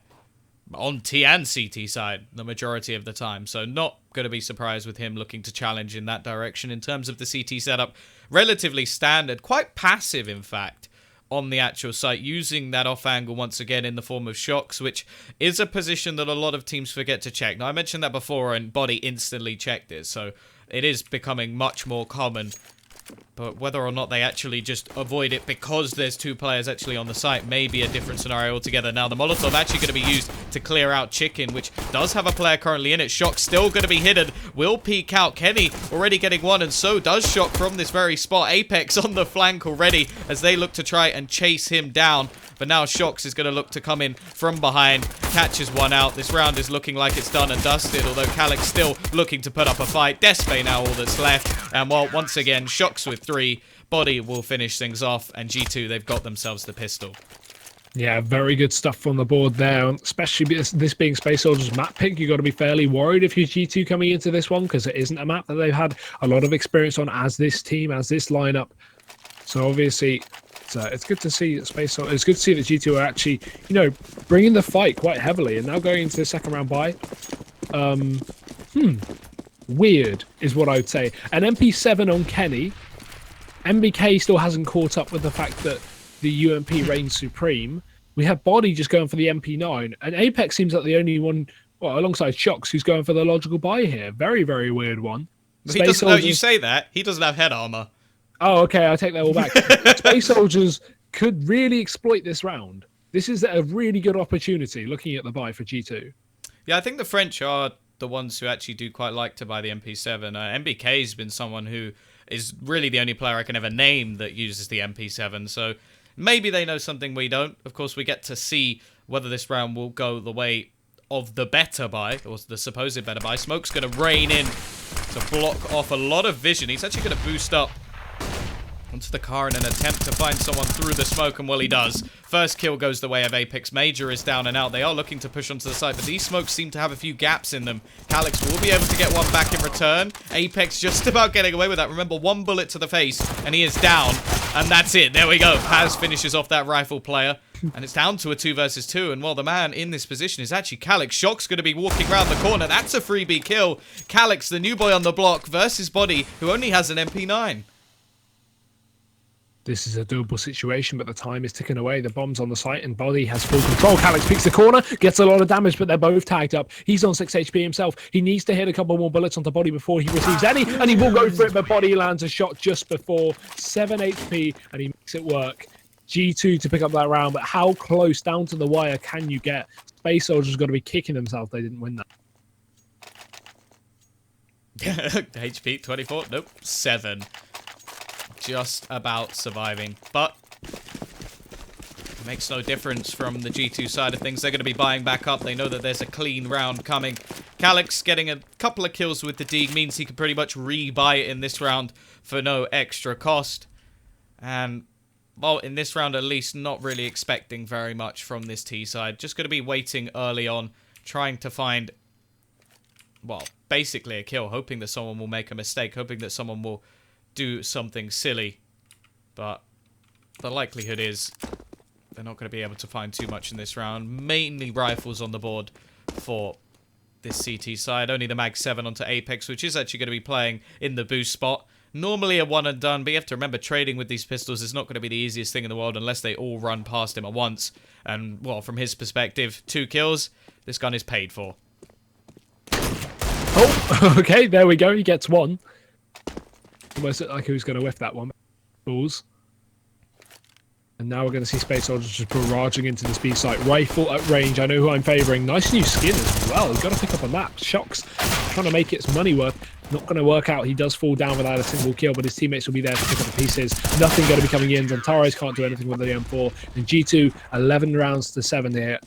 on T and CT side the majority of the time, so not going to be surprised with him looking to challenge in that direction. In terms of the CT setup, relatively standard, quite passive in fact, on the actual site, using that off angle once again in the form of shocks, which is a position that a lot of teams forget to check. Now, I mentioned that before, and Body instantly checked it, so it is becoming much more common. But whether or not they actually just avoid it because there's 2 players actually on the site may be a different scenario altogether. Now, the Molotov actually going to be used to clear out Chicken, which does have a player currently in it. Shock still going to be hidden. Will peek out. Kenny already getting one, and so does Shock from this very spot. Apex on the flank already as they look to try and chase him down. But now Shocks is going to look to come in from behind. Catches one out. This round is looking like it's done and dusted, although Calyx still looking to put up a fight. Despe now all that's left. And well, once again, Shocks with 3. Body will finish things off, and G2, they've got themselves the pistol. Yeah, very good stuff on the board there, especially this being Space Soldiers' map pick. You've got to be fairly worried if you're G2 coming into this one, because it isn't a map that they've had a lot of experience on as this team, as this lineup. So obviously, it's good to see that Space Soldiers. It's good to see that G2 are actually, bringing the fight quite heavily, and now going into the second round bye. Weird is what I would say. An MP7 on Kenny. MBK still hasn't caught up with the fact that the UMP reigns supreme. We have Body just going for the MP9, and Apex seems like the only one, well, alongside Shocks, who's going for the logical buy here. Very, very weird one. He doesn't. No, you Soldiers... say that. He doesn't have head armor. Oh, okay, I take that all back. Space Soldiers could really exploit this round. This is a really good opportunity, looking at the buy for G2. Yeah, I think the French are the ones who actually do quite like to buy the MP7. MBK's been someone who is really the only player I can ever name that uses the MP7, so maybe they know something we don't. Of course, we get to see whether this round will go the way of the better buy, or the supposed better buy. Smoke's going to rain in to block off a lot of vision. He's actually going to boost up onto the car in an attempt to find someone through the smoke, and well, he does. First kill goes the way of Apex. Major is down and out. They are looking to push onto the side, but these smokes seem to have a few gaps in them. Calyx will be able to get one back in return. Apex just about getting away with that. Remember, one bullet to the face, and he is down, and that's it. There we go. Paz finishes off that rifle player, and it's down to a 2 versus 2, and well, the man in this position is actually Calyx. Shock's going to be walking around the corner. That's a freebie kill. Calyx, the new boy on the block, versus Body, who only has an MP9. This is a doable situation, but the time is ticking away. The bomb's on the site, and Body has full control. Calyx peeks the corner, gets a lot of damage, but they're both tagged up. He's on 6 HP himself. He needs to hit a couple more bullets onto Body before he receives any, and he will go for it, but Body lands a shot just before 7 HP, and he makes it work. G2 to pick up that round, but how close down to the wire can you get? Space Soldiers got to be kicking themselves they didn't win that. HP 24, nope, 7. Just about surviving, but it makes no difference from the G2 side of things. They're going to be buying back up. They know that there's a clean round coming. Calyx getting a couple of kills with the Deeg means he can pretty much re-buy it in this round for no extra cost. And, well, in this round at least, not really expecting very much from this T side. Just going to be waiting early on, trying to find, well, basically a kill, hoping that someone will make a mistake, hoping that someone will do something silly, but the likelihood is they're not going to be able to find too much in this round. Mainly rifles on the board for this CT side. Only the Mag 7 onto Apex, which is actually going to be playing in the boost spot. Normally a one and done, but you have to remember trading with these pistols is not going to be the easiest thing in the world unless they all run past him at once. And, well, from his perspective, 2 kills, this gun is paid for. Oh, okay, there we go. He gets one. Almost looked like he was going to whiff that one. Balls. And now we're going to see Space Soldiers just barraging into this B site. Rifle at range. I know who I'm favouring. Nice new skin as well. He's got to pick up a map. Shock's trying to make its money worth. Not going to work out. He does fall down without a single kill, but his teammates will be there to pick up the pieces. Nothing going to be coming in. Zantares can't do anything with the M4. And G2, 11 rounds to 7 here.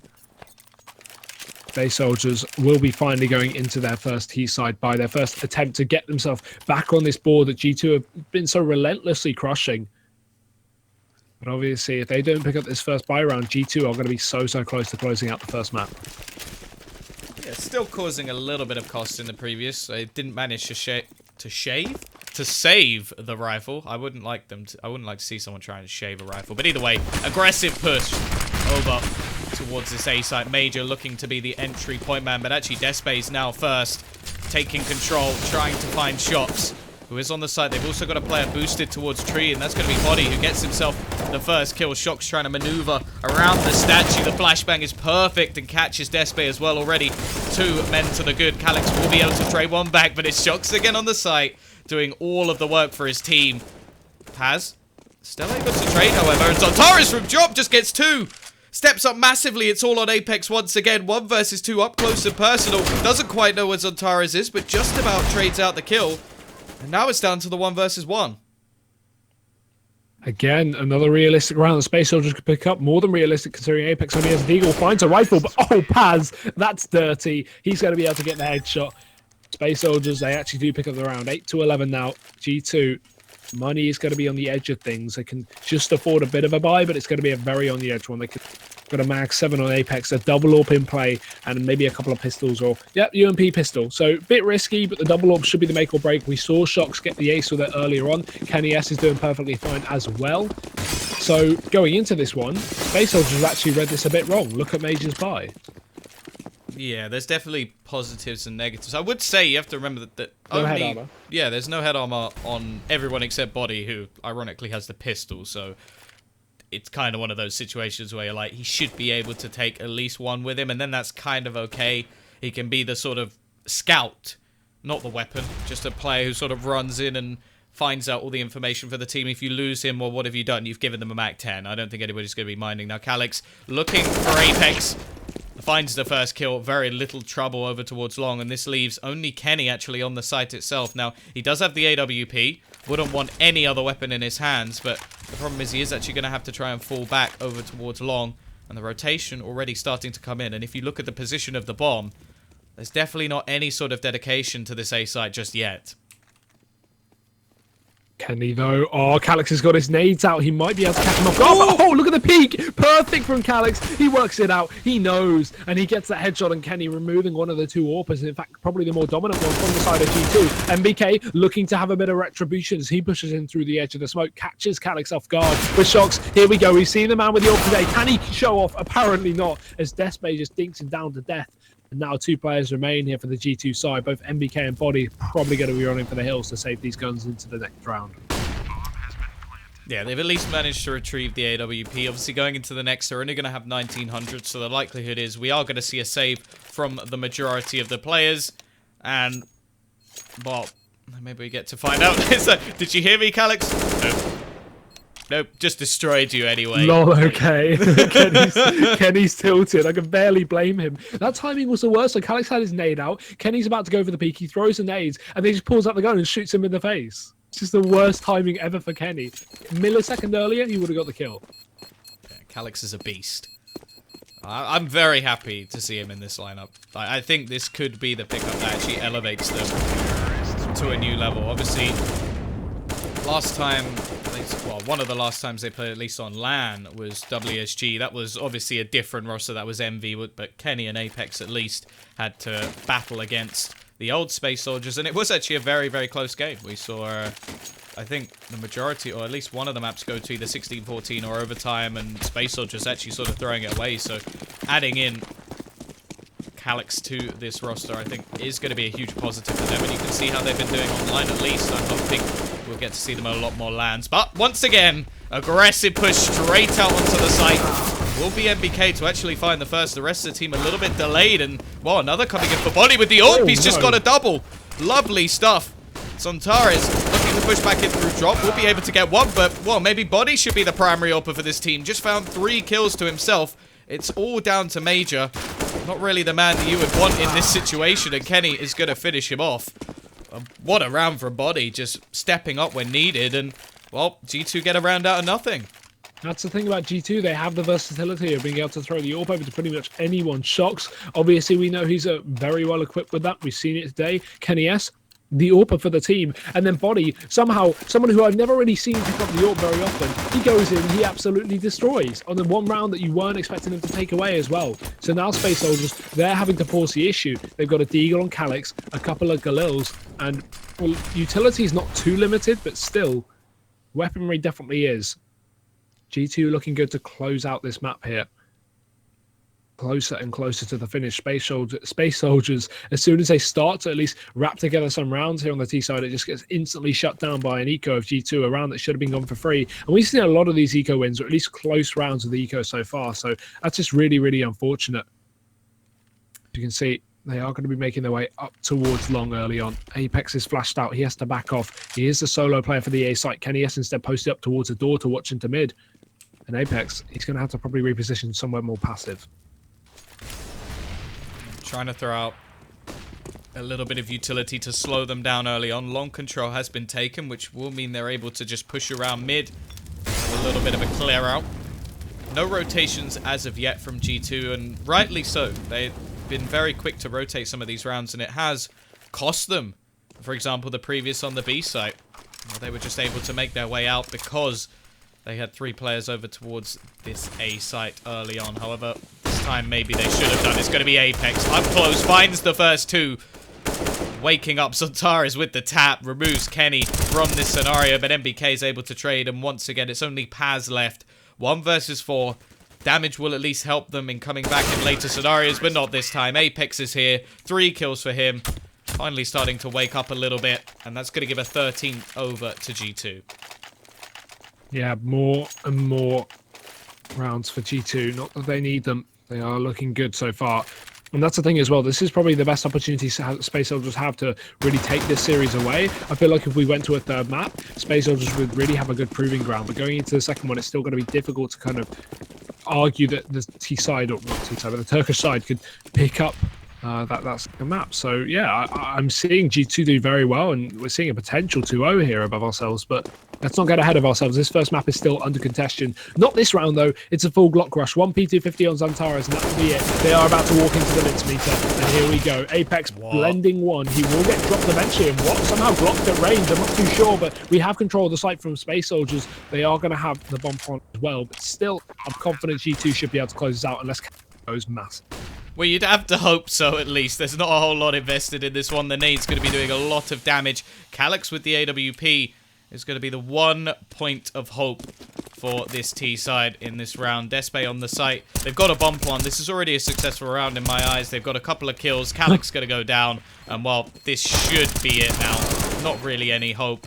Space Soldiers will be finally going into their first T side by their first attempt to get themselves back on this board that G2 have been so relentlessly crushing. But obviously, if they don't pick up this first buy round, G2 are going to be so close to closing out the first map. Yeah, still causing a little bit of cost in the previous. They didn't manage to save the rifle. I wouldn't like to see someone trying to shave a rifle. But either way, aggressive push over towards this A site. Major looking to be the entry point man, but actually Despace now first, taking control, trying to find Shox, who is on the site. They've also got a player boosted towards Tree, and that's going to be Body, who gets himself the first kill. Shox trying to maneuver around the statue. The flashbang is perfect and catches Despace as well already. 2 men to the good. Calyx will be able to trade one back, but it's Shox again on the site, doing all of the work for his team. Paz still able to trade, however, and Zantares from drop just gets 2. Steps up massively. It's all on Apex once again. 1 versus 2 up close and personal. Doesn't quite know where Zantares is, but just about trades out the kill. And now it's down to the 1 versus 1. Again, another realistic round. The Space Soldiers could pick up. More than realistic considering Apex only has Deagle. Finds a rifle, but oh, Paz, that's dirty. He's going to be able to get the headshot. Space Soldiers, they actually do pick up the round. 8 to 11 now. G2. Money is going to be on the edge of things. They can just afford a bit of a buy, but it's going to be a very on the edge one. They could got a Mag 7 on Apex, a double AWP in play, and maybe a couple of pistols or, yep, UMP pistol. So a bit risky, but the double AWP should be the make or break. We saw Shox get the ace with it earlier on. Kenny S is doing perfectly fine as well. So going into this one, Space Soldiers have actually read this a bit wrong. Look at Major's buy. Yeah, there's definitely positives and negatives. I would say you have to remember that No only... head armor. Yeah, there's no head armor on everyone except Body, who ironically has the pistol, so it's kind of one of those situations where you're like, he should be able to take at least one with him, and then that's kind of okay. He can be the sort of scout not the weapon, just a player who sort of runs in and finds out all the information for the team. If you lose him, well, what have you done? You've given them a Mac 10. I don't think anybody's going to be minding. Now, Calyx looking for Apex. Finds the first kill. Very little trouble over towards long, and this leaves only Kenny actually on the site itself. Now, he does have the AWP. Wouldn't want any other weapon in his hands, but the problem is he is actually going to have to try and fall back over towards long, and the rotation already starting to come in. And if you look at the position of the bomb, there's definitely not any sort of dedication to this A site just yet. Kenny, though. Oh, Calyx has got his nades out. He might be able to catch him off guard. Oh, look at the peak. Perfect from Calyx. He works it out. He knows. And he gets that headshot on Kenny, removing one of the two AWPers. In fact, probably the more dominant one from the side of G2. MBK looking to have a bit of retribution as he pushes in through the edge of the smoke. Catches Calyx off guard with shocks. Here we go. We've seen the man with the AWP today. Can he show off? Apparently not, as Despay just dinks him down to death. And now two players remain here for the G2 side. Both MBK and Body probably going to be running for the hills to save these guns into the next round. Yeah, they've at least managed to retrieve the AWP. Obviously, going into the next, they're only going to have 1900, so the likelihood is we are going to see a save from the majority of the players. And, well, maybe we get to find out. Did you hear me, Calyx? Nope. Nope, just destroyed you anyway. Lol, okay. Kenny's tilted. I can barely blame him. That timing was the worst. So Calyx had his nade out. Kenny's about to go for the peek. He throws the nades, and then he just pulls out the gun and shoots him in the face. It's just the worst timing ever for Kenny. Millisecond earlier, he would have got the kill. Yeah, Calyx is a beast. I'm very happy to see him in this lineup. I think this could be the pickup that actually elevates them to a new level. Obviously, last time, well, one of the last times they played, at least on LAN, was WSG. That was obviously a different roster. That was MV, but Kenny and Apex at least had to battle against the old Space Soldiers, and it was actually a very, very close game. We saw, I think, the majority, or at least one of the maps go to either 16-14 or overtime, and Space Soldiers actually sort of throwing it away. So adding in Calyx to this roster, I think, is going to be a huge positive for them, and you can see how they've been doing online at least. I'm hoping we'll get to see them a lot more lands. But once again, aggressive push straight out onto the site. Will be MBK to actually find the first. The rest of the team a little bit delayed, and, well, another coming in for Body with the AWP. He's just got a double. Lovely stuff. Sontaris looking to push back in through drop. Will be able to get one, but, well, maybe Body should be the primary AWPer for this team. Just found 3 kills to himself. It's all down to Major. Not really the man that you would want in this situation, and Kenny is going to finish him off. What a round from Body, just stepping up when needed, and, well, G2 get a round out of nothing. That's the thing about G2. They have the versatility of being able to throw the AWP over to pretty much anyone. Shocks, obviously, we know he's very well equipped with that. We've seen it today. Kenny S, the AWPer for the team. And then Body, somehow, someone who I've never really seen pick up the AWP very often, he goes in, he absolutely destroys on the one round that you weren't expecting him to take away as well. So now Space Soldiers, they're having to force the issue. They've got a Deagle on Calyx, a couple of Galils, and, well, utility is not too limited, but still, weaponry definitely is. G2 looking good to close out this map here. Closer and closer to the finish. Space Soldiers, as soon as they start to at least wrap together some rounds here on the T side, it just gets instantly shut down by an eco of G2, a round that should have been gone for free. And we've seen a lot of these eco wins, or at least close rounds of the eco so far. So that's just really, really unfortunate. As you can see, they are going to be making their way up towards long early on. Apex is flashed out. He has to back off. He is the solo player for the A site. Kenny S instead posted up towards the door to watch into mid. And Apex, he's going to have to probably reposition somewhere more passive. Trying to throw out a little bit of utility to slow them down early on. Long control has been taken, which will mean they're able to just push around mid. A little bit of a clear out. No rotations as of yet from G2, and rightly so. They've been very quick to rotate some of these rounds, and it has cost them. For example, the previous on the B site. Well, they were just able to make their way out because they had 3 players over towards this A site early on. However, this time maybe they should have done. It's going to be Apex. Up close, finds the first 2. Waking up Sontaris with the tap. Removes Kenny from this scenario, but MBK is able to trade. And once again, it's only Paz left. 1 versus 4. Damage will at least help them in coming back in later scenarios, but not this time. Apex is here. 3 kills for him. Finally starting to wake up a little bit. And that's going to give a 13 over to G2. Yeah, more and more rounds for G2. Not that they need them. They are looking good so far. And that's the thing as well. This is probably the best opportunity Space Soldiers have to really take this series away. I feel like if we went to a third map, Space Soldiers would really have a good proving ground. But going into the second one, it's still going to be difficult to kind of argue that the T side, or not T side, but the Turkish side could pick up that second map. So yeah, I'm seeing G2 do very well, and we're seeing a potential 2-0 here above ourselves. But let's not get ahead of ourselves. This first map is still under contention. Not this round though. It's a full Glock rush. 1 P250 on Xantares, and that will be it. They are about to walk into the mince meter, and here we go. Apex blending one. He will get dropped eventually, and what somehow blocked at range. I'm not too sure, but we have control of the site from Space Soldiers. They are going to have the bomb on as well, but still, I'm confident G2 should be able to close this out unless goes massive. Well, you'd have to hope so, at least. There's not a whole lot invested in this one. The nade's going to be doing a lot of damage. Calyx with the AWP is going to be the one point of hope for this T side in this round. Despe on the site. They've got a bomb plant. This is already a successful round in my eyes. They've got a couple of kills. Calyx going to go down. And, well, this should be it now. Not really any hope.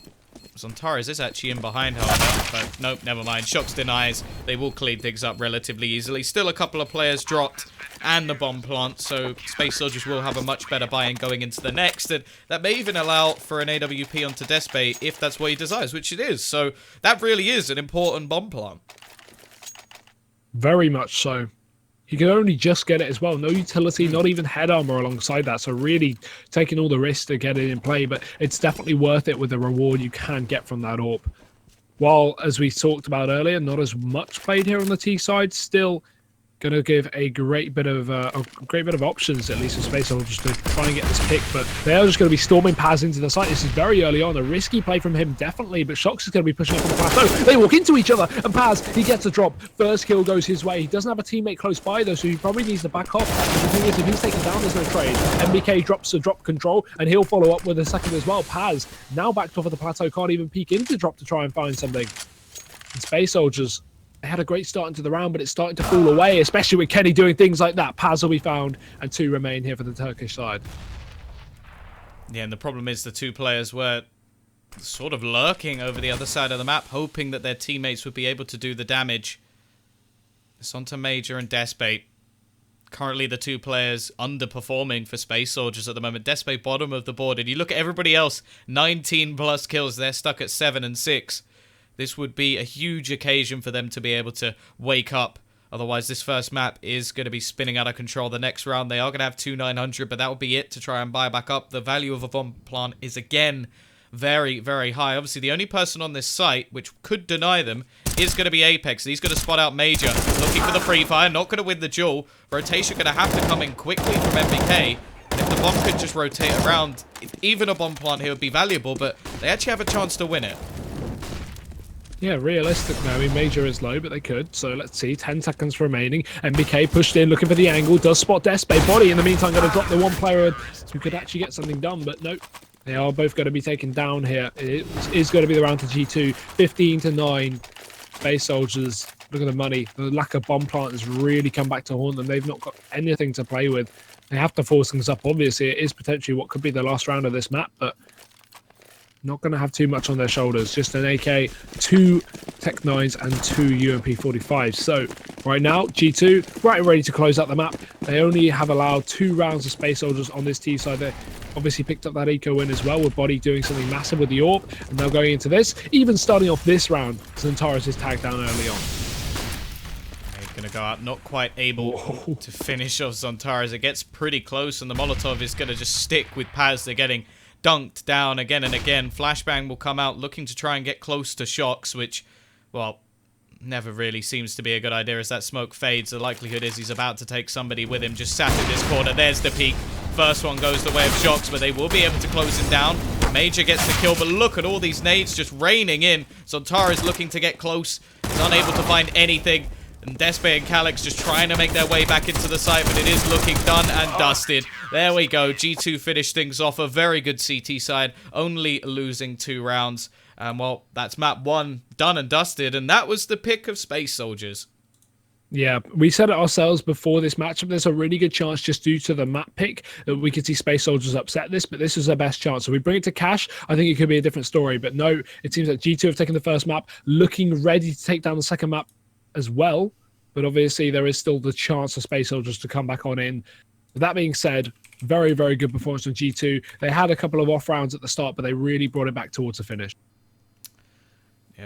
Xantares is actually in behind, however, but nope, never mind. Shox denies. They will clean things up relatively easily. Still a couple of players dropped and the bomb plant, so Space Soldiers will have a much better buy-in going into the next, and that may even allow for an AWP onto Despe if that's what he desires, which it is. So that really is an important bomb plant. Very much so. He can only just get it as well. No utility, not even head armor alongside that. So really taking all the risks to get it in play, but it's definitely worth it with the reward you can get from that AWP. While, as we talked about earlier, not as much played here on the T side, still going to give a great bit of options, at least for Space Soldiers, to try and get this pick. But they are just going to be storming Paz into the site. This is very early on. A risky play from him, definitely. But Shox is going to be pushing up on the plateau. They walk into each other, and Paz, he gets a drop. First kill goes his way. He doesn't have a teammate close by, though, so he probably needs to back off. But the thing is, if he's taken down, there's no trade. MBK drops the drop control, and he'll follow up with a second as well. Paz, now backed off of the plateau, can't even peek into drop to try and find something. And Space Soldiers, they had a great start into the round, but it's starting to fall away, especially with Kenny doing things like that. Paz will be found, and 2 remain here for the Turkish side. Yeah, and the problem is the 2 players were sort of lurking over the other side of the map, hoping that their teammates would be able to do the damage. It's onto Major and Despe. Currently the 2 players underperforming for Space Soldiers at the moment. Despe bottom of the board, and you look at everybody else, 19 plus kills. They're stuck at 7 and 6. This would be a huge occasion for them to be able to wake up. Otherwise, this first map is going to be spinning out of control. The next round, they are going to have 2 900, but that will be it to try and buy back up. The value of a bomb plant is, again, very, very high. Obviously, the only person on this site which could deny them is going to be Apex. He's going to spot out Major, looking for the free fire, not going to win the duel. Rotation going to have to come in quickly from MBK. And if the bomb could just rotate around, even a bomb plant here would be valuable, but they actually have a chance to win it. Yeah, realistic now. I mean, Major is low, but they could. So let's see. 10 seconds remaining. MBK pushed in, looking for the angle. Does spot Despe. Body in the meantime going to drop the 1 player who could actually get something done, but nope. They are both going to be taken down here. It is going to be the round to G2. 15-9. Space Soldiers, look at the money. The lack of bomb plant has really come back to haunt them. They've not got anything to play with. They have to force things up. Obviously, it is potentially what could be the last round of this map, but not going to have too much on their shoulders. Just an AK, 2 Tech 9s, and 2 UMP 45s. So right now, G2 right and ready to close out the map. They only have allowed 2 rounds of Space Soldiers on this T side. They obviously picked up that eco win as well, with Body doing something massive with the AWP. And now going into this, even starting off this round, Xantares is tagged down early on. Going to go out, not quite able to finish off Xantares. It gets pretty close, and the Molotov is going to just stick with Paz. They're getting dunked down again and again. Flashbang will come out looking to try and get close to Shox, which, well, never really seems to be a good idea as that smoke fades. The likelihood is he's about to take somebody with him, just sat in this corner. There's the peak. First one goes the way of Shox, but they will be able to close him down. Major gets the kill, but look at all these nades just raining in. Xantares looking to get close. He's unable to find anything. And Despe and Calyx just trying to make their way back into the site, but it is looking done and dusted. There we go. G2 finished things off. A very good CT side, only losing 2 rounds. Well, that's map 1 done and dusted, and that was the pick of Space Soldiers. Yeah, we said it ourselves before this matchup. There's a really good chance, just due to the map pick, that we could see Space Soldiers upset this, but this is their best chance. So we bring it to Cash, I think it could be a different story. But no, it seems like G2 have taken the first map, looking ready to take down the second map as well. But obviously there is still the chance for Space Soldiers to come back on in. That being said, very, very good performance from G2. They had a couple of off rounds at the start, but they really brought it back towards the finish.